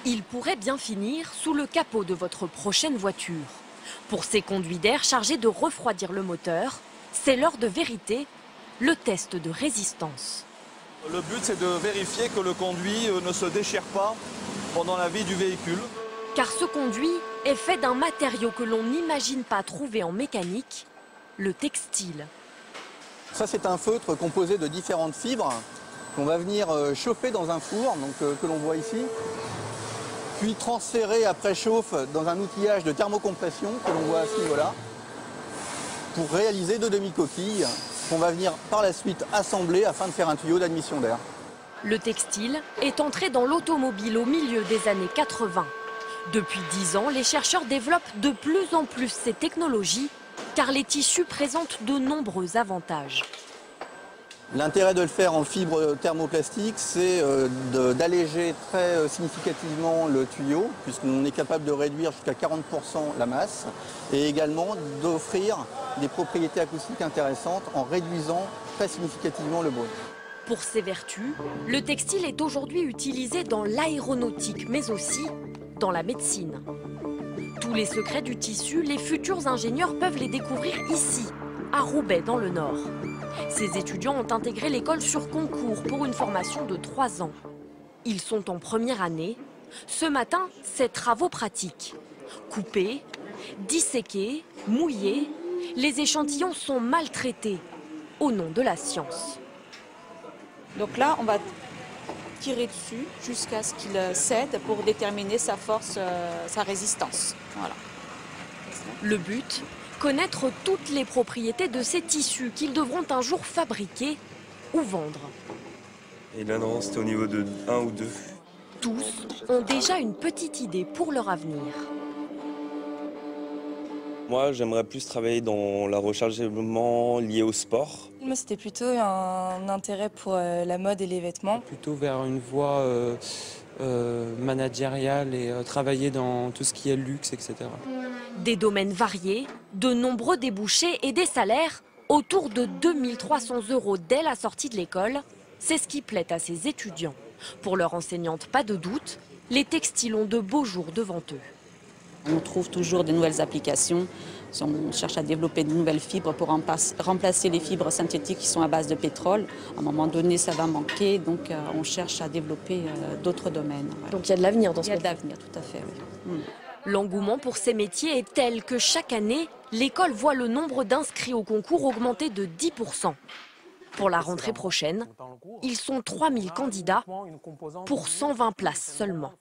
Il pourrait bien finir sous le capot de votre prochaine voiture. Pour ces conduits d'air chargés de refroidir le moteur, c'est l'heure de vérité, le test de résistance. Le but, c'est de vérifier que le conduit ne se déchire pas pendant la vie du véhicule. Car ce conduit est fait d'un matériau que l'on n'imagine pas trouver en mécanique, le textile. Ça, c'est un feutre composé de différentes fibres qu'on va venir chauffer dans un four, donc, que l'on voit ici, puis transférer après chauffe dans un outillage de thermocompression que l'on voit à ce niveau-là, pour réaliser deux demi-coquilles qu'on va venir par la suite assembler afin de faire un tuyau d'admission d'air. Le textile est entré dans l'automobile au milieu des années 80. Depuis 10 ans, les chercheurs développent de plus en plus ces technologies, car les tissus présentent de nombreux avantages. L'intérêt de le faire en fibre thermoplastique, c'est d'alléger très significativement le tuyau, puisqu'on est capable de réduire jusqu'à 40% la masse, et également d'offrir des propriétés acoustiques intéressantes en réduisant très significativement le bruit. Pour ses vertus, le textile est aujourd'hui utilisé dans l'aéronautique, mais aussi dans la médecine. Tous les secrets du tissu, les futurs ingénieurs peuvent les découvrir ici, à Roubaix, dans le Nord. Ces étudiants ont intégré l'école sur concours pour une formation de 3 ans. Ils sont en première année. Ce matin, c'est travaux pratiques. Couper, disséquer, mouiller, les échantillons sont maltraités au nom de la science. Donc là, on va tirer dessus jusqu'à ce qu'il cède pour déterminer sa force, sa résistance. Voilà. Le but, connaître toutes les propriétés de ces tissus qu'ils devront un jour fabriquer ou vendre. Et là, non, c'était au niveau de 1 ou 2. Tous ont déjà une petite idée pour leur avenir. Moi, j'aimerais plus travailler dans la recherche et développement lié au sport. Moi, c'était plutôt un intérêt pour la mode et les vêtements. Plutôt vers une voie managériale et travailler dans tout ce qui est luxe, etc. Des domaines variés, de nombreux débouchés et des salaires autour de 2 300 € dès la sortie de l'école. C'est ce qui plaît à ces étudiants. Pour leur enseignante, pas de doute, les textiles ont de beaux jours devant eux. On trouve toujours de nouvelles applications. On cherche à développer de nouvelles fibres pour remplacer les fibres synthétiques qui sont à base de pétrole. À un moment donné, ça va manquer, donc on cherche à développer d'autres domaines. Ouais. Donc il y a de l'avenir dans ce Il y a de l'avenir, tout à fait, oui. L'engouement pour ces métiers est tel que chaque année, l'école voit le nombre d'inscrits au concours augmenter de 10%. Pour la rentrée prochaine, ils sont 3000 candidats pour 120 places seulement.